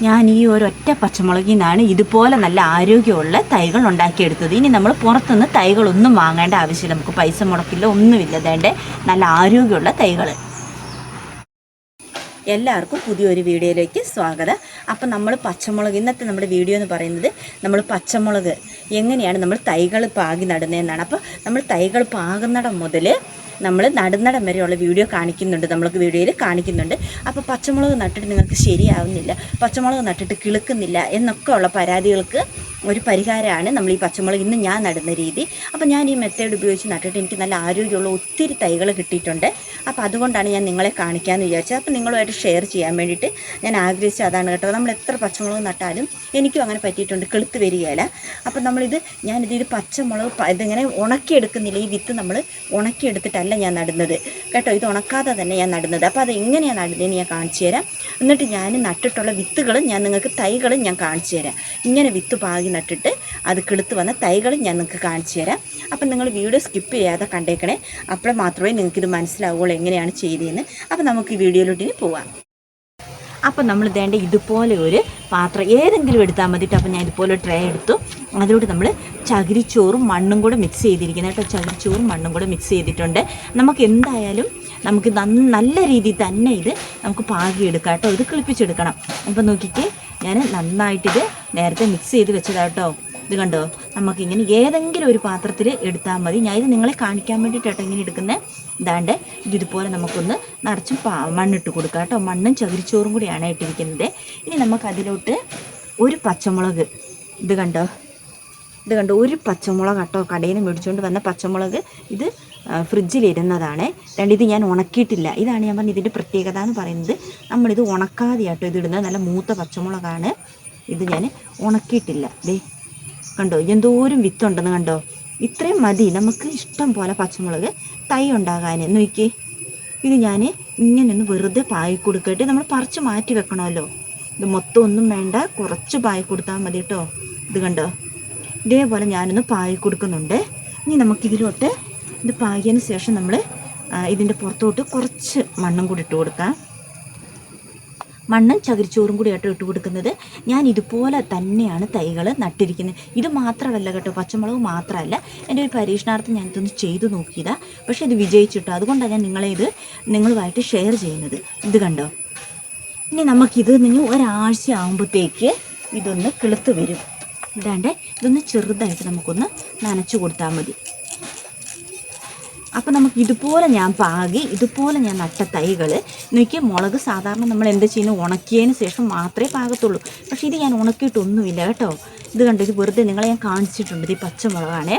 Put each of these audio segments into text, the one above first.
ഞാൻ ഈ ഒരൊറ്റ പച്ചമുളകിൽ നിന്നാണ് ഇതുപോലെ നല്ല ആരോഗ്യമുള്ള തൈകൾ ഉണ്ടാക്കിയെടുത്തത്. ഇനി നമ്മൾ പുറത്തുനിന്ന് തൈകളൊന്നും വാങ്ങേണ്ട ആവശ്യമില്ല, നമുക്ക് പൈസ മുടക്കില്ല, ഒന്നുമില്ല. അതേണ്ട നല്ല ആരോഗ്യമുള്ള തൈകൾ. എല്ലാവർക്കും പുതിയൊരു വീഡിയോയിലേക്ക് സ്വാഗതം. അപ്പം നമ്മൾ പച്ചമുളക്, ഇന്നത്തെ നമ്മുടെ വീഡിയോ എന്ന് പറയുന്നത് നമ്മൾ പച്ചമുളക് എങ്ങനെയാണ് നമ്മൾ തൈകൾ പാകി നടുന്നതെന്നാണ്. അപ്പോൾ നമ്മൾ തൈകൾ പാകുന്നിടം മുതൽ നമ്മൾ നടുന്നിടം വരെയുള്ള വീഡിയോ കാണിക്കുന്നുണ്ട്, നമ്മൾക്ക് വീഡിയോയിൽ കാണിക്കുന്നുണ്ട്. അപ്പോൾ പച്ചമുളക് നട്ടിട്ട് നിങ്ങൾക്ക് ശരിയാവുന്നില്ല, പച്ചമുളക് നട്ടിട്ട് കിളുക്കുന്നില്ല എന്നൊക്കെ ഉള്ള പരാതികൾക്ക് ഒരു പരിഹാരമാണ് നമ്മൾ ഈ പച്ചമുളക് ഇന്ന് ഞാൻ നടുന്ന രീതി. അപ്പോൾ ഞാൻ ഈ മെത്തേഡ് ഉപയോഗിച്ച് നട്ടിട്ട് എനിക്ക് നല്ല ആരോഗ്യമുള്ള ഒത്തിരി തൈകൾ കിട്ടിയിട്ടുണ്ട്. അപ്പോൾ അതുകൊണ്ടാണ് ഞാൻ നിങ്ങളെ കാണിക്കാമെന്ന് വിചാരിച്ചത്. അപ്പോൾ നിങ്ങളുമായിട്ട് ഷെയർ ചെയ്യാൻ വേണ്ടിയിട്ട് ഞാൻ ആഗ്രഹിച്ചത് അതാണ് കേട്ടോ. നമ്മൾ എത്ര പച്ചമുളക് നട്ടാലും എനിക്കും അങ്ങനെ പറ്റിയിട്ടുണ്ട്, കിളുത്ത് വരികയില്ല. അപ്പോൾ ഞാനിതിൽ പച്ചമുളക് ഇതിങ്ങനെ ഉണക്കിയെടുക്കുന്നില്ല, ഈ വിത്ത് നമ്മൾ ഉണക്കിയെടുത്തിട്ടല്ല ഞാൻ നടുന്നത് കേട്ടോ, ഇത് ഉണക്കാതെ തന്നെ ഞാൻ നടുന്നത്. അപ്പോൾ അത് എങ്ങനെയാണ് നടുന്നതെന്ന് ഞാൻ കാണിച്ചു തരാം. എന്നിട്ട് ഞാൻ നട്ടിട്ടുള്ള വിത്തുകളും ഞാൻ നിങ്ങൾക്ക് തൈകളും ഞാൻ കാണിച്ചു തരാം. ഇങ്ങനെ വിത്ത് പാകി നട്ടിട്ട് അത് കിളുത്ത് വന്ന തൈകളും ഞാൻ നിങ്ങൾക്ക് കാണിച്ചു തരാം. അപ്പം നിങ്ങൾ വീഡിയോ സ്കിപ്പ് ചെയ്യാതെ കണ്ടേക്കണേ, അപ്പോൾ മാത്രമേ നിങ്ങൾക്കിത് മനസ്സിലാവുകയുള്ളൂ എങ്ങനെയാണ് ചെയ്തതെന്ന്. അപ്പോൾ നമുക്ക് ഈ വീഡിയോയിലോട്ട് പോവാം. അപ്പം നമ്മൾ ഇതേണ്ട ഇതുപോലെ ഒരു പാത്രം ഏതെങ്കിലും എടുത്താൽ മതിയിട്ട്. അപ്പം ഞാൻ ഇതുപോലെ ട്രേ എടുത്തു, അതിലോട്ട് നമ്മൾ ചകിരിച്ചോറും മണ്ണും കൂടെ മിക്സ് ചെയ്തിരിക്കുന്നത് കേട്ടോ. ചകിരിച്ചോറും മണ്ണും കൂടെ മിക്സ് ചെയ്തിട്ടുണ്ട്. നമുക്ക് എന്തായാലും നമുക്ക് നല്ല രീതിയിൽ തന്നെ ഇത് നമുക്ക് പാകിയെടുക്കാം കേട്ടോ, ഇത് കിളിപ്പിച്ചെടുക്കണം. അപ്പം നോക്കിയിട്ട് ഞാൻ നന്നായിട്ടിത് നേരത്തെ മിക്സ് ചെയ്ത് വെച്ചതാട്ടോ. ഇത് കണ്ടോ, നമുക്കിങ്ങനെ ഏതെങ്കിലും ഒരു പാത്രത്തിൽ എടുത്താൽ മതി. ഞാൻ ഇത് നിങ്ങളെ കാണിക്കാൻ വേണ്ടിയിട്ടോ ഇങ്ങനെ എടുക്കുന്നത്. ഇതാണ്ട് ഇതുപോലെ നമുക്കൊന്ന് നിറച്ചും മണ്ണിട്ട് കൊടുക്കാം കേട്ടോ. മണ്ണും ചകിരിച്ചോറും കൂടിയാണ് ഇട്ടിരിക്കുന്നത്. ഇനി നമുക്കതിലോട്ട് ഒരു പച്ചമുളക്, ഇത് കണ്ടോ ഒരു പച്ചമുളക് കേട്ടോ, കടയിൽ നിന്ന് മേടിച്ചുകൊണ്ട് വന്ന പച്ചമുളക്. ഇത് ഫ്രിഡ്ജിലിരുന്നതാണ്. ഇത് ഞാൻ ഉണക്കിയിട്ടില്ല. ഇതാണ് ഞാൻ പറഞ്ഞ ഇതിൻ്റെ പ്രത്യേകത എന്ന് പറയുന്നത്. നമ്മളിത് ഉണക്കാതെ കേട്ടോ ഇത് ഇടുന്നത്. നല്ല മൂത്ത പച്ചമുളകാണ്. ഇത് ഞാൻ ഉണക്കിയിട്ടില്ല. ദേ കണ്ടോ എന്തോരം വിത്തുണ്ടെന്ന് കണ്ടോ. ഇത്രയും മതി നമുക്ക് ഇഷ്ടം പോലെ പച്ചമുളക് തൈ ഉണ്ടാകാൻ. നോക്കി, ഇത് ഞാൻ ഇങ്ങനെയൊന്ന് വെറുതെ പായി കൊടുക്കട്ടെ. നമ്മൾ പറിച്ച് മാറ്റി വെക്കണമല്ലോ. ഇത് മൊത്തം ഒന്നും വേണ്ട, കുറച്ച് പായി കൊടുത്താൽ മതി കേട്ടോ. ഇത് കണ്ടോ, ഇതേപോലെ ഞാനൊന്ന് പായി കൊടുക്കുന്നുണ്ട്. ഇനി നമുക്കിതിലോട്ട് ഇത് പാകിയതിന് ശേഷം നമ്മൾ ഇതിൻ്റെ പുറത്തോട്ട് കുറച്ച് മണ്ണും കൂടി ഇട്ട് കൊടുക്കാം. മണ്ണും ചകിരിച്ചോറും കൂടി ആയിട്ട് ഇട്ട് കൊടുക്കുന്നത്. ഞാൻ ഇതുപോലെ തന്നെയാണ് തൈകൾ നട്ടിരിക്കുന്നത്. ഇത് മാത്രമല്ല കേട്ടോ, പച്ചമുളക് മാത്രമല്ല, എൻ്റെ ഒരു പരീക്ഷണാർത്ഥം ഞാനിതൊന്ന് ചെയ്തു നോക്കിയതാണ്. പക്ഷേ ഇത് വിജയിച്ചിട്ടോ, അതുകൊണ്ടാണ് ഞാൻ നിങ്ങളുമായിട്ട് ഷെയർ ചെയ്യുന്നത്. ഇത് കണ്ടോ, ഇനി നമുക്കിത് ഒരാഴ്ച ആകുമ്പോഴത്തേക്ക് ഇതൊന്ന് കിളുത്ത് വരും. ഇതൊന്ന് ചെറുതായിട്ട് നമുക്കൊന്ന് നനച്ചു കൊടുത്താൽ മതി. അപ്പോൾ നമുക്ക് ഇതുപോലെ ഞാൻ പാകി ഇതുപോലെ ഞാൻ നട്ട തൈകൾ നോക്കിയ മുളക് സാധാരണ നമ്മൾ എന്താ ചെയ്യുന്നത്, ഉണക്കിയതിന് ശേഷം മാത്രമേ പാകത്തുള്ളൂ. പക്ഷേ ഇത് ഞാൻ ഉണക്കിയിട്ടൊന്നുമില്ല കേട്ടോ. ഇത് കണ്ടോ, ഇത് വെറുതെ നിങ്ങളെ ഞാൻ കാണിച്ചിട്ടുണ്ട്. ഇത് പച്ചമുളകാണേ.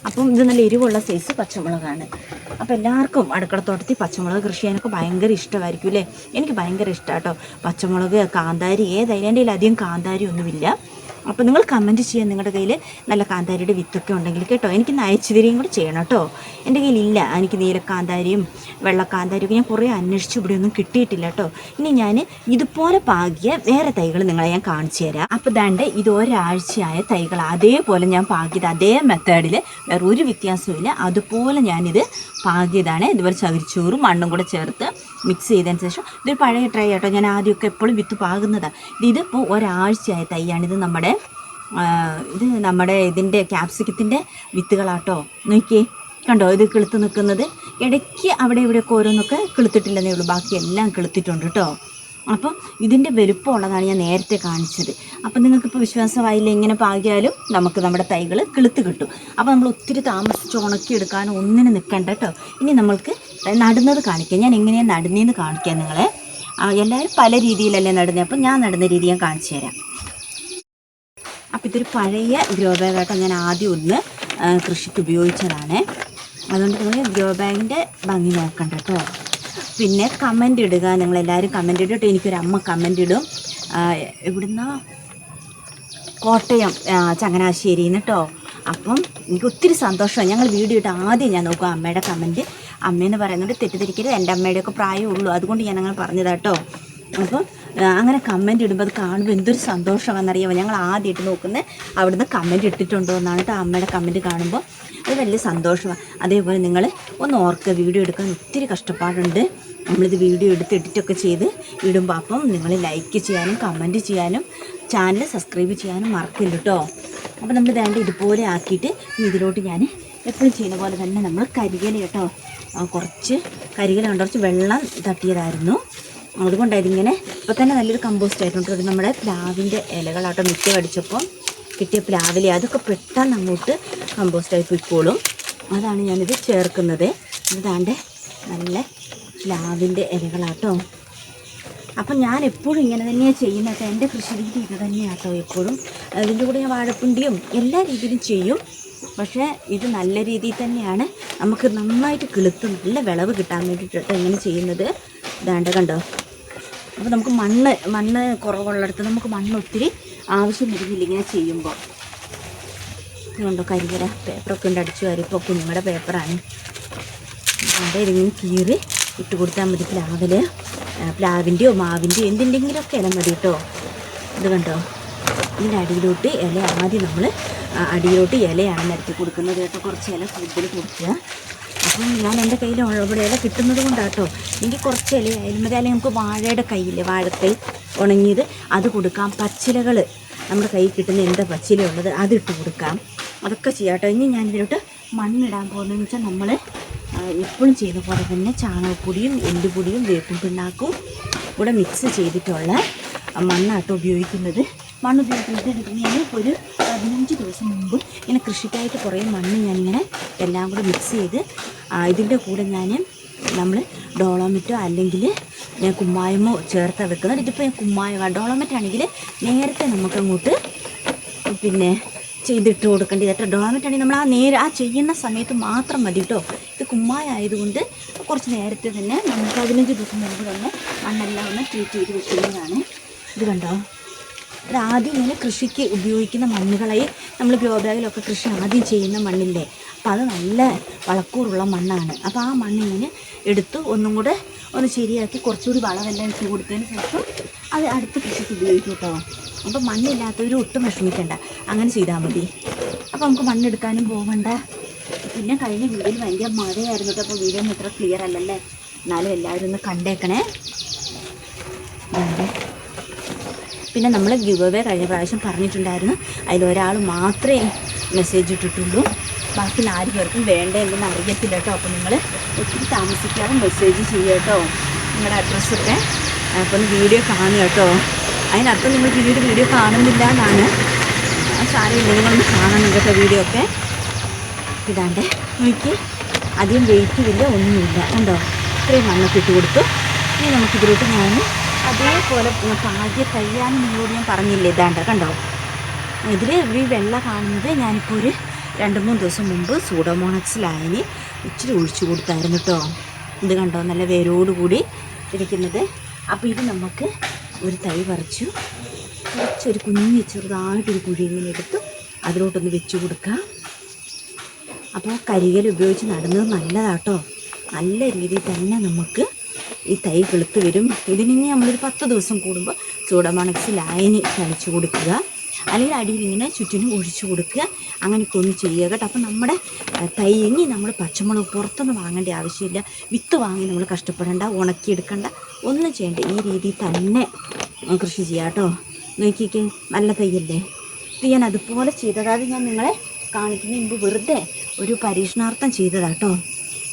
അപ്പം ഇത് നല്ല എരിവുള്ള സൈസ് പച്ചമുളകാണ്. അപ്പോൾ എല്ലാവർക്കും അടുക്കളത്തോട്ടത്തിൽ പച്ചമുളക് കൃഷി ചെയ്യാനൊക്കെ ഭയങ്കര ഇഷ്ടമായിരിക്കും അല്ലേ. എനിക്ക് ഭയങ്കര ഇഷ്ടമാണ് കേട്ടോ. പച്ചമുളക്, കാന്താരി, ഏതായാലും എൻ്റെ കയ്യിൽ അധികം കാന്താരി ഒന്നുമില്ല. അപ്പോൾ നിങ്ങൾ കമൻറ്റ് ചെയ്യാൻ നിങ്ങളുടെ കയ്യിൽ നല്ല കാന്താരിയുടെ വിത്തൊക്കെ ഉണ്ടെങ്കിൽ കേട്ടോ, എനിക്കൊന്ന് അയച്ചു തരികയും കൂടി ചെയ്യണം കേട്ടോ. എൻ്റെ കയ്യിലില്ല, എനിക്ക് നീലക്കാന്താരിയും വെള്ളക്കാന്താരിയും ഒക്കെ ഞാൻ കുറേ അന്വേഷിച്ചു, ഇവിടെ ഒന്നും കിട്ടിയിട്ടില്ല കേട്ടോ. ഇനി ഞാൻ ഇതുപോലെ പാകിയ വേറെ തൈകൾ നിങ്ങളെ ഞാൻ കാണിച്ചു തരാം. അപ്പോൾ ഇത് ഒരാഴ്ചയായ തൈകൾ അതേപോലെ ഞാൻ പാകിയത് അതേ മെത്തേഡിൽ, വേറെ ഒരു വ്യത്യാസമില്ല. അതുപോലെ ഞാനിത് പാകിയതാണ്. ഇതുപോലെ ചകിരിച്ചോറും മണ്ണും കൂടെ ചേർത്ത് മിക്സ് ചെയ്തതിന് ശേഷം, ഇതൊരു പഴയ ട്രൈ കേട്ടോ, ഞാൻ ആദ്യമൊക്കെ എപ്പോഴും വിത്ത് പാകുന്നതാണ്. ഇതിപ്പോൾ ഒരാഴ്ചയായ തൈയാണ്. ഇത് നമ്മുടെ ഇതിൻ്റെ ക്യാപ്സിക്കത്തിൻ്റെ വിത്തുകളാട്ടോ. നോക്കിയേ കണ്ടോ, ഇത് കിളുത്ത് നിൽക്കുന്നത്. ഇടയ്ക്ക് അവിടെ ഇവിടെയൊക്കെ ഓരോന്നൊക്കെ കിളുത്തിട്ടില്ലെന്നേ ഉള്ളൂ, ബാക്കിയെല്ലാം കിളുത്തിട്ടുണ്ട് കേട്ടോ. അപ്പം ഇതിൻ്റെ വലുപ്പമുള്ളതാണ് ഞാൻ നേരത്തെ കാണിച്ചത്. അപ്പം നിങ്ങൾക്കിപ്പോൾ വിശ്വാസമായില്ല, ഇങ്ങനെ പാകിയാലും നമുക്ക് നമ്മുടെ തൈകൾ കിളുത്ത് കിട്ടും. അപ്പോൾ നമ്മൾ ഒത്തിരി താമസിച്ച് ഉണക്കിയെടുക്കാനോ ഒന്നിനും നിൽക്കണ്ട കേട്ടോ. ഇനി നമ്മൾക്ക് നടുന്നത് കാണിക്കാം. ഞാൻ എങ്ങനെയാണ് നടുന്നതെന്ന് കാണിക്കാം നിങ്ങളെ. എല്ലാവരും പല രീതിയിലല്ലേ നടുന്നത്, അപ്പം ഞാൻ നടുന്ന രീതി ഞാൻ കാണിച്ചു തരാം. അപ്പോൾ ഇതൊരു പഴയ ഗ്രോ ബാഗാട്ടോ, ഞാൻ ആദ്യം ഒന്ന് കൃഷിക്ക് ഉപയോഗിച്ചതാണ്. അതുകൊണ്ട് നിങ്ങൾ ഗ്രോ ബാഗിൻ്റെ ഭംഗി നോക്കണ്ട കേട്ടോ. പിന്നെ കമൻ്റ് ഇടുക, നിങ്ങളെല്ലാവരും കമൻ്റ് ഇട്ടിട്ട്. എനിക്കൊരു അമ്മ കമൻ്റ് ഇടും, ഇവിടുന്ന് കോട്ടയം ചങ്ങനാശ്ശേരിയിൽ നിന്ന് കേട്ടോ. അപ്പം എനിക്ക് ഒത്തിരി സന്തോഷമാണ്. ഞങ്ങൾ വീഡിയോ ഇട്ട് ആദ്യം ഞാൻ നോക്കുക അമ്മയുടെ കമൻറ്റ്. അമ്മയെന്ന് പറയുന്നത് തെറ്റിദ്ധരിക്കരുത്, എൻ്റെ അമ്മയുടെയൊക്കെ പ്രായമുള്ളൂ, അതുകൊണ്ട് ഞാൻ അങ്ങനെ പറഞ്ഞതാട്ടോ. അപ്പോൾ അങ്ങനെ കമൻ്റ് ഇടുമ്പോൾ അത് കാണുമ്പോൾ എന്തൊരു സന്തോഷമാണെന്നറിയാമോ. ഞങ്ങൾ ആദ്യമായിട്ട് നോക്കുന്നത് അവിടുന്ന് കമൻ്റ് ഇട്ടിട്ടുണ്ടോ എന്നാണ് കേട്ടോ. അമ്മയുടെ കമൻറ്റ് കാണുമ്പോൾ അത് വലിയ സന്തോഷമാണ്. അതേപോലെ നിങ്ങൾ ഒന്ന് ഓർക്കുക, വീഡിയോ എടുക്കാൻ ഒത്തിരി കഷ്ടപ്പാടുണ്ട്. നമ്മളിത് വീഡിയോ എടുത്ത് എഡിറ്റൊക്കെ ചെയ്ത് ഇടുമ്പോൾ. അപ്പം നിങ്ങൾ ലൈക്ക് ചെയ്യാനും കമൻറ്റ് ചെയ്യാനും ചാനൽ സബ്സ്ക്രൈബ് ചെയ്യാനും മറക്കില്ല കേട്ടോ. അപ്പോൾ നമ്മൾ വേണ്ട ഇതുപോലെ ആക്കിയിട്ട് ഇതിലോട്ട് ഞാൻ എപ്പോഴും ചെയ്യുന്ന പോലെ തന്നെ നമ്മൾ കരികല കേട്ടോ, കുറച്ച് കരികല കൊണ്ട് കുറച്ച് വെള്ളം തട്ടിയതായിരുന്നു, അതുകൊണ്ടായത് ഇങ്ങനെ ഇപ്പോൾ തന്നെ നല്ലൊരു കമ്പോസ്റ്റ് ആയിട്ടുണ്ട്. നമ്മുടെ പ്ലാവിൻ്റെ ഇലകളാട്ടോ മിറ്റ കടിച്ചപ്പോൾ കിട്ടിയ പ്ലാവിലെ അതൊക്കെ പെട്ടെന്ന് അങ്ങോട്ട് കമ്പോസ്റ്റായി പോയിക്കോളും. അതാണ് ഞാനിത് ചേർക്കുന്നത്. ഇതാണ്ട് നല്ല പ്ലാവിൻ്റെ ഇലകളാട്ടോ. അപ്പം ഞാൻ എപ്പോഴും ഇങ്ങനെ തന്നെയാണ് ചെയ്യുന്നത്. എൻ്റെ കൃഷി രീതി ഇത് തന്നെയാട്ടോ എപ്പോഴും. അതിൻ്റെ കൂടെ ഞാൻ വാഴപ്പിണ്ടിയും എല്ലാ രീതിയിലും ചെയ്യും. പക്ഷേ ഇത് നല്ല രീതിയിൽ തന്നെയാണ് നമുക്ക് നന്നായിട്ട് കിളുത്ത് നല്ല വിളവ് കിട്ടാൻ വേണ്ടിയിട്ടോ ഇങ്ങനെ ചെയ്യുന്നത്. ഇതാണ്ട് കണ്ടോ. അപ്പോൾ നമുക്ക് മണ്ണ് കുറവുള്ളിടത്ത് നമുക്ക് മണ്ണ് ഒത്തിരി ആവശ്യം വരുന്നില്ല ഇങ്ങനെ ചെയ്യുമ്പോൾ. ഇതുകൊണ്ടോ കരികര പേപ്പറൊക്കെ ഉണ്ട്, അടിച്ചു വരും. ഇപ്പോൾ കുഞ്ഞുങ്ങളുടെ പേപ്പറാണ്. അതുകൊണ്ട് ഇതിങ്ങനെ കീറി ഇട്ട് കൊടുത്താൽ മതി. പ്ലാവിൻ്റെയോ മാവിൻ്റെയോ എന്തിൻ്റെങ്കിലുമൊക്കെ ഇല മതി കേട്ടോ. ഇത് കണ്ടോ, ഇതിൻ്റെ അടിയിലോട്ട് ഇല ആദ്യം നമ്മൾ അടിയിലോട്ട് ഇലയാണ് നിരത്തി കൊടുക്കുന്നത് കേട്ടോ. കുറച്ച് ഇല കൂടുതൽ കൊടുക്കുക. അപ്പം ഞാൻ എൻ്റെ കയ്യിലുള്ള ഇല കിട്ടുന്നത് കൊണ്ടാട്ടോ. എനിക്ക് കുറച്ച് ഇലയായാലും മതി. അല്ലെങ്കിൽ നമുക്ക് വാഴയുടെ കയ്യില്ലേ, വാഴക്കൈ ഉണങ്ങിയത് അത് കൊടുക്കാം. പച്ചിലകൾ നമ്മുടെ കയ്യിൽ കിട്ടുന്ന എന്താ പച്ചിലയുള്ളത് അതിട്ട് കൊടുക്കാം. അതൊക്കെ ചെയ്യാം കേട്ടോ. ഇനി ഞാനിതിലോട്ട് മണ്ണിടാൻ പോകുന്നതെന്ന് വെച്ചാൽ നമ്മൾ എപ്പോഴും ചെയ്യുന്ന പോലെ തന്നെ ചാണകപ്പൊടിയും എല്ലുപൊടിയും വേപ്പും പിണ്ണാക്കും കൂടെ മിക്സ് ചെയ്തിട്ടുള്ള മണ്ണാട്ടോ ഉപയോഗിക്കുന്നത്. മണ്ണ് ഉപയോഗിക്കുന്നത് ഞാൻ ഒരു 15 ദിവസം മുമ്പ് ഇങ്ങനെ കൃഷിക്കായിട്ട് കുറേ മണ്ണ് ഞാനിങ്ങനെ എല്ലാം കൂടെ മിക്സ് ചെയ്ത് ഇതിൻ്റെ കൂടെ നമ്മൾ ഡോളോമെറ്റോ അല്ലെങ്കിൽ ഞാൻ കുമ്മായമോ ചേർത്ത് വെക്കുന്നത്. ഇതിപ്പോൾ ഞാൻ കുമ്മായമോ ഡോളോമെറ്റ് ആണെങ്കിൽ നേരത്തെ നമുക്കങ്ങോട്ട് പിന്നെ ചെയ്തിട്ട് കൊടുക്കേണ്ടത് കേട്ടോ. ഡോളോമെറ്റ് ആണെങ്കിൽ നമ്മൾ ആ ചെയ്യുന്ന സമയത്ത് മാത്രം മതി കേട്ടോ. ഇത് കുമ്മായ ആയതുകൊണ്ട് കുറച്ച് നേരത്തെ തന്നെ നമ്മൾ 15 ദിവസം മുമ്പ് തന്നെ മണ്ണെല്ലാം ഒന്ന് ട്രീറ്റ് ചെയ്ത് വെക്കുന്നതാണ്. ഇത് കണ്ടോ, ഇത് ആദ്യം ഇങ്ങനെ കൃഷിക്ക് ഉപയോഗിക്കുന്ന മണ്ണുകളായി നമ്മൾ ഗ്രോ ബാഗിലൊക്കെ കൃഷി ആദ്യം ചെയ്യുന്ന മണ്ണില്ലേ, അപ്പോൾ അത് നല്ല വളക്കൂറുള്ള മണ്ണാണ്. അപ്പോൾ ആ മണ്ണിങ്ങനെ എടുത്ത് ഒന്നും കൂടെ ഒന്ന് ശരിയാക്കി കുറച്ചുകൂടി വളമെല്ലാം ഇട്ട് കൊടുത്തതിന് ശേഷം അത് അടുത്ത കൃഷിക്ക് ഉപയോഗിക്കും കേട്ടോ. അപ്പോൾ മണ്ണില്ലാത്തവർ ഒട്ടും വിഷമിക്കണ്ട, അങ്ങനെ ചെയ്താൽ മതി. അപ്പോൾ നമുക്ക് മണ്ണെടുക്കാനും പോകണ്ട. പിന്നെ കഴിഞ്ഞ വീഡിയോയിൽ ഭയങ്കര മഴയായിരുന്നു കേട്ടോ. അപ്പോൾ വീഡിയോ ഒന്നും ഇത്ര ക്ലിയർ അല്ലല്ലേ, എന്നാലും എല്ലാവരും ഒന്ന് കണ്ടേക്കണേ. പിന്നെ നമ്മൾ ഗിവ് അവേ കഴിഞ്ഞ പ്രാവശ്യം പറഞ്ഞിട്ടുണ്ടായിരുന്നു. അതിലൊരാൾ മാത്രമേ മെസ്സേജ് ഇട്ടിട്ടുള്ളൂ, ബാക്കി 4 പേർക്കും വേണ്ടെന്ന് അറിയത്തില്ല കേട്ടോ. അപ്പോൾ നിങ്ങൾ ഒത്തിരി താമസിക്കാതെ മെസ്സേജ് ചെയ്യുക കേട്ടോ, നിങ്ങളുടെ അഡ്രസ്സൊക്കെ. അപ്പോൾ ഒന്ന് വീഡിയോ കാണുക കേട്ടോ. അതിനർത്ഥം നിങ്ങൾ പിന്നീട് വീഡിയോ കാണുന്നില്ല എന്നാണ്. സാരമില്ല, നിങ്ങളൊന്ന് കാണണം കേട്ടോ വീഡിയോ ഒക്കെ. ഇതാണ്ട് എനിക്ക് അധികം വെയിറ്റുമില്ല, ഒന്നുമില്ല കണ്ടോ. ഇത്രയും മണ്ണൊക്കെ ഇട്ട് കൊടുത്തു. ഇനി നമുക്കിതിലോട്ട് അതേപോലെ പാകിയ തയ്യാന്ന് നിങ്ങളോട് ഞാൻ പറഞ്ഞില്ലേ. ഇതാണ്ട് കണ്ടോ, ഇതിൽ ഈ വെള്ള കാണുന്നത് ഞാനിപ്പോൾ ഒരു 2-3 ദിവസം മുമ്പ് സൂഡോമോണക്സ് ലായനി ഇച്ചിരി ഒഴിച്ചു കൊടുത്തായിരുന്നു കേട്ടോ. ഇത് കണ്ടോ, നല്ല വേരോടുകൂടി ഇരിക്കുന്നത്. അപ്പോൾ ഇത് നമുക്ക് ഒരു തൈ പറിച്ചു കുറച്ചൊരു ചെറുതായിട്ടൊരു കുഴി ഇങ്ങനെ എടുത്തു അതിലോട്ടൊന്ന് വെച്ച് കൊടുക്കാം. അപ്പോൾ കരികൽ ഉപയോഗിച്ച് നടുന്നത് നല്ലതാട്ടോ. നല്ല രീതിയിൽ തന്നെ നമുക്ക് ഈ തൈ കിളുത്ത് വരും. ഇതിനി നമ്മളൊരു 10 ദിവസം കൂടുമ്പോൾ സൂഡോമോണക്സ് ലായനി തളിച്ചു കൊടുക്കുക, അല്ലെങ്കിൽ അടിയിൽ ഇങ്ങനെ ചുറ്റിനും ഒഴിച്ചു കൊടുക്കുക. അങ്ങനെയൊക്കെ ഒന്ന് ചെയ്യുക കേട്ടോ. അപ്പം നമ്മുടെ തൈ ഇനി നമ്മൾ പച്ചമുളക് പുറത്തൊന്നും വാങ്ങേണ്ട ആവശ്യമില്ല. വിത്ത് വാങ്ങി നമ്മൾ കഷ്ടപ്പെടേണ്ട, ഉണക്കിയെടുക്കേണ്ട, ഒന്നും ചെയ്യേണ്ട. ഈ രീതിയിൽ തന്നെ കൃഷി ചെയ്യാം കേട്ടോ. നോക്കിക്കേ, നല്ല തൈയല്ലേ. ഇത് ഞാൻ അതുപോലെ ചെയ്തത് ഞാൻ നിങ്ങളെ കാണിക്കുന്ന മുമ്പ് വെറുതെ ഒരു പരീക്ഷണാർത്ഥം ചെയ്തതാട്ടോ.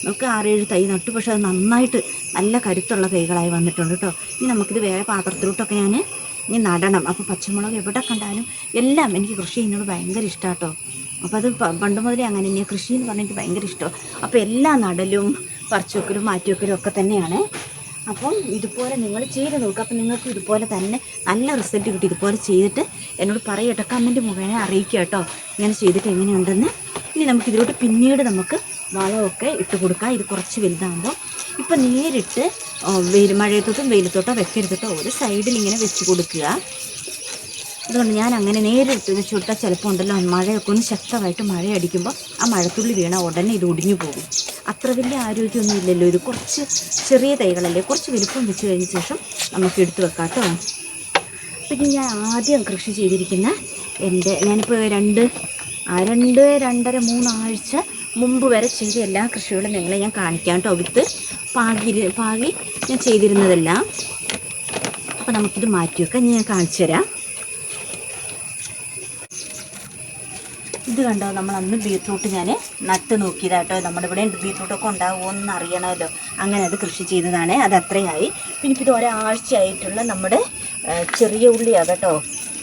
നമുക്ക് 6-7 തൈ നട്ടു, പക്ഷെ അത് നന്നായിട്ട് നല്ല കരുത്തുള്ള തൈകളായി വന്നിട്ടുണ്ട് കേട്ടോ. ഇനി നമുക്കിത് വേറെ പാത്രത്തിലോട്ടൊക്കെ ഇനി നടണം. അപ്പോൾ പച്ചമുളക് എവിടെ കണ്ടാലും എല്ലാം എനിക്ക് കൃഷി ചെയ്യുന്നത് ഭയങ്കര ഇഷ്ടമാണ് കേട്ടോ. അപ്പോൾ അത് പണ്ട് മുതലേ അങ്ങനെ തന്നെയാണ്. കൃഷി എന്ന് പറഞ്ഞാൽ എനിക്ക് ഭയങ്കര ഇഷ്ടമാണ്. അപ്പോൾ എല്ലാ നടലും പറിച്ചുവെക്കലും മാറ്റിവെക്കലും ഒക്കെ തന്നെയാണ്. അപ്പം ഇതുപോലെ നിങ്ങൾ ചെയ്ത് നോക്കുക. അപ്പം നിങ്ങൾക്ക് ഇതുപോലെ തന്നെ നല്ല റിസൾട്ട് കിട്ടി. ഇതുപോലെ ചെയ്തിട്ട് എന്നോട് പറയട്ടോ, കമൻറ്റ് മുഖേന അറിയിക്കുക കേട്ടോ, ഇങ്ങനെ ചെയ്തിട്ട് എങ്ങനെയുണ്ടെന്ന്. ഇനി നമുക്കിതിലോട്ട് പിന്നീട് നമുക്ക് വളമൊക്കെ ഇട്ട് കൊടുക്കാം. ഇത് കുറച്ച് വലുതാകുമ്പോൾ ഇപ്പം നേരിട്ട് മഴയത്തോട്ടും വെയിലത്തോട്ടോ വെക്കരുതട്ടോ, ഒരു സൈഡിൽ ഇങ്ങനെ വെച്ച് കൊടുക്കുക. അതുകൊണ്ട് ഞാൻ അങ്ങനെ നേരിട്ട് വെച്ച് കൊടുത്താൽ ചിലപ്പോൾ ഉണ്ടല്ലോ മഴയൊക്കെ ഒന്ന് ശക്തമായിട്ട് മഴ അടിക്കുമ്പോൾ ആ മഴത്തുള്ളി വീണ ഉടനെ ഇത് ഒടിഞ്ഞു പോകും. അത്ര വലിയ ആരോഗ്യമൊന്നും ഇല്ലല്ലോ. ഇത് കുറച്ച് ചെറിയ തൈകളല്ലേ, കുറച്ച് വലുപ്പം വെച്ച് കഴിഞ്ഞ ശേഷം നമുക്ക് എടുത്ത് വെക്കാം കേട്ടോ. പിന്നെ ഞാൻ ആദ്യം കൃഷി ചെയ്തിരിക്കുന്ന ഞാനിപ്പോൾ 2-2.5-3 ആഴ്ച മുമ്പ് വരെ ചെയ്ത എല്ലാ കൃഷികളും നിങ്ങളെ ഞാൻ കാണിക്കാം കേട്ടോ. വിത്ത് പാകി ഞാൻ ചെയ്തിരുന്നതെല്ലാം. അപ്പോൾ നമുക്കിത് മാറ്റി വെക്കാം. ഞാൻ കാണിച്ചു തരാം. ഇത് കണ്ടോ, നമ്മൾ അന്ന് ബീറ്റ്റൂട്ട് ഞാൻ നട്ട് നോക്കിയതാട്ടോ. നമ്മുടെ ഇവിടെ ബീറ്റ്റൂട്ടൊക്കെ ഉണ്ടാകുമോ എന്ന് അറിയണമല്ലോ, അങ്ങനെ അത് കൃഷി ചെയ്തതാണ്. അത് അത്രയായി. പിന്നെ ഇപ്പോൾ ഇത് ഒരാഴ്ചയായിട്ടുള്ള നമ്മുടെ ചെറിയ ഉള്ളിയാണ് കേട്ടോ.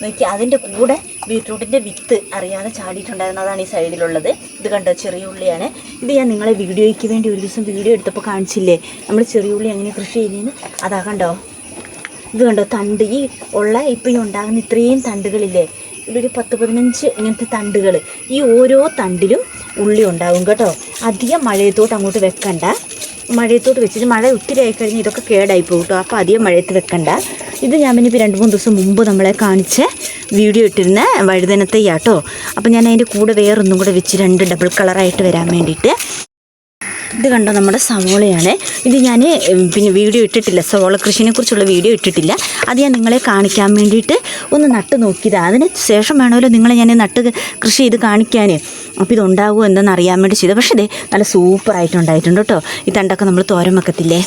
നോക്കി, അതിൻ്റെ കൂടെ ബീറ്റ്റൂട്ടിൻ്റെ വിത്ത് അറിയാതെ ചാടിയിട്ടുണ്ടായിരുന്നതാണ് ഈ സൈഡിലുള്ളത്. ഇത് കണ്ടോ, ചെറിയ ഉള്ളിയാണ്. ഇത് ഞാൻ നിങ്ങളെ വീഡിയോയ്ക്ക് വേണ്ടി ഒരു ദിവസം വീഡിയോ എടുത്തപ്പോൾ കാണിച്ചില്ലേ, നമ്മൾ ചെറിയ ഉള്ളി എങ്ങനെ കൃഷി ചെയ്യുന്നതെന്ന്. അതാ കണ്ടോ, ഇത് കണ്ടോ തണ്ട്. ഇപ്പോൾ ഈ ഉണ്ടാകുന്ന ഇത്രയും തണ്ടുകളില്ലേ, ഇതൊരു 10-15 ഇങ്ങനത്തെ തണ്ടുകൾ. ഈ ഓരോ തണ്ടിലും ഉള്ളി ഉണ്ടാകും കേട്ടോ. അധികം മഴയത്തോട്ട് അങ്ങോട്ട് വെക്കണ്ട. മഴയത്തോട്ട് വെച്ചിട്ട് മഴ ഒത്തിരി ആയിക്കഴിഞ്ഞാൽ ഇതൊക്കെ കേടായി പോകും കേട്ടോ. അപ്പോൾ അധികം മഴയത്ത് വെക്കണ്ട. ഇത് ഞാൻ പിന്നെ ഇപ്പോൾ 2-3 ദിവസം മുമ്പ് നമ്മളെ കാണിച്ച വീഡിയോ ഇട്ടിരുന്ന വഴുതനത്തയ്യാട്ടോ. അപ്പോൾ ഞാൻ അതിൻ്റെ കൂടെ വേറൊന്നും കൂടെ വെച്ച് 2 ഡബിൾ കളറായിട്ട് വരാൻ വേണ്ടിയിട്ട്. ഇത് കണ്ടോ, നമ്മുടെ സവോളയാണ്. ഇത് ഞാൻ പിന്നെ വീഡിയോ ഇട്ടിട്ടില്ല, സവോള കൃഷിനെക്കുറിച്ചുള്ള വീഡിയോ ഇട്ടിട്ടില്ല. അത് ഞാൻ നിങ്ങളെ കാണിക്കാൻ വേണ്ടിയിട്ട് ഒന്ന് നട്ട് നോക്കിയതാണ്. അതിന് ശേഷം വേണമല്ലോ നിങ്ങളെ ഞാൻ നട്ട് കൃഷി ചെയ്ത് കാണിക്കാൻ. അപ്പോൾ ഇതുണ്ടാകുമോ എന്തെന്ന് അറിയാൻ വേണ്ടി ചെയ്തത്. പക്ഷേ ഇത് നല്ല സൂപ്പറായിട്ടുണ്ടായിട്ടുണ്ട് കേട്ടോ. ഈ തണ്ടൊക്കെ നമ്മൾ തോരൻ വെക്കത്തില്ലേ,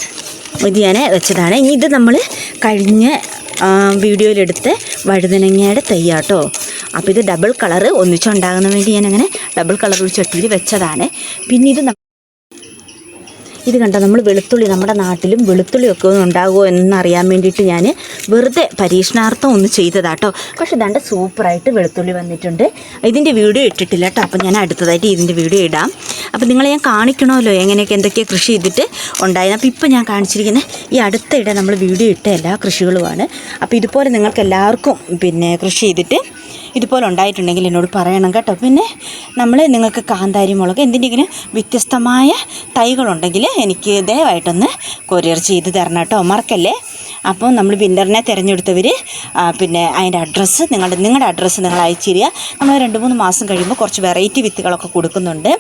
ഇത് ഞാൻ വെച്ചതാണ്. ഇനി ഇത് നമ്മൾ കഴിഞ്ഞ വീഡിയോയിലെടുത്ത് വഴുതനങ്ങയുടെ തയ്യാട്ടോ. അപ്പോൾ ഇത് ഡബിൾ കളറ് ഒന്നിച്ചുണ്ടാകുന്ന വേണ്ടി ഞാനങ്ങനെ ഡബിൾ കളർ ഒരു ചട്ടിയിൽ വെച്ചതാണ്. പിന്നെ ഇത് കണ്ടോ, നമ്മൾ വെളുത്തുള്ളി, നമ്മുടെ നാട്ടിലും വെളുത്തുള്ളിയൊക്കെ ഒന്ന് ഉണ്ടാകുമോ എന്നറിയാൻ വേണ്ടിയിട്ട് ഞാൻ വെറുതെ പരീക്ഷണാർത്ഥം ഒന്ന് ചെയ്തതാട്ടോ. പക്ഷേ ഇതാണ്ട് സൂപ്പറായിട്ട് വെളുത്തുള്ളി വന്നിട്ടുണ്ട്. ഇതിൻ്റെ വീഡിയോ ഇട്ടിട്ടില്ല കേട്ടോ. അപ്പോൾ ഞാൻ അടുത്തതായിട്ട് ഇതിൻ്റെ വീഡിയോ ഇടാം. അപ്പോൾ നിങ്ങളെ ഞാൻ കാണിക്കണമല്ലോ എങ്ങനെയൊക്കെ എന്തൊക്കെ കൃഷി ചെയ്തിട്ട് ഉണ്ടായിരുന്നു. അപ്പോൾ ഇപ്പോൾ ഞാൻ കാണിച്ചിരിക്കുന്നത് ഈ അടുത്തയിടെ നമ്മൾ വീഡിയോ ഇട്ട എല്ലാ കൃഷികളുമാണ്. അപ്പോൾ ഇതുപോലെ നിങ്ങൾക്ക് എല്ലാവർക്കും പിന്നെ കൃഷി ചെയ്തിട്ട് ഇതുപോലെ ഉണ്ടായിട്ടുണ്ടെങ്കിൽ എന്നോട് പറയണം കേട്ടോ. പിന്നെ നിങ്ങൾക്ക് കാന്താരി മുളക് എന്തിൻ്റെങ്കിലും വ്യത്യസ്തമായ തൈകളുണ്ടെങ്കിൽ എനിക്ക് ദയവായിട്ടൊന്ന് കൊറിയർ ചെയ്ത് തരണം കേട്ടോ, മറക്കല്ലേ. അപ്പോൾ നമ്മൾ വിന്നറിനെ തിരഞ്ഞെടുത്തവർ പിന്നെ അതിൻ്റെ അഡ്രസ്സ് നിങ്ങളുടെ അഡ്രസ്സ് നിങ്ങൾ അയച്ചു തരിക. നമ്മൾ 2-3 മാസം കഴിയുമ്പോൾ കുറച്ച് വെറൈറ്റി വിത്തുകളൊക്കെ കൊടുക്കുന്നുണ്ട്.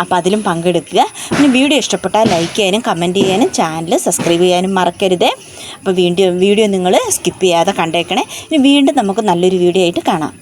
അപ്പോൾ അതിലും പങ്കെടുക്കുക. പിന്നെ വീഡിയോ ഇഷ്ടപ്പെട്ടാൽ ലൈക്ക് ചെയ്യാനും കമൻറ്റ് ചെയ്യാനും ചാനൽ സബ്സ്ക്രൈബ് ചെയ്യാനും മറക്കരുത്. അപ്പോൾ വീഡിയോ നിങ്ങൾ സ്കിപ്പ് ചെയ്യാതെ കണ്ടേക്കണേ. ഇനി വീണ്ടും നമുക്ക് നല്ലൊരു വീഡിയോ ആയിട്ട് കാണാം.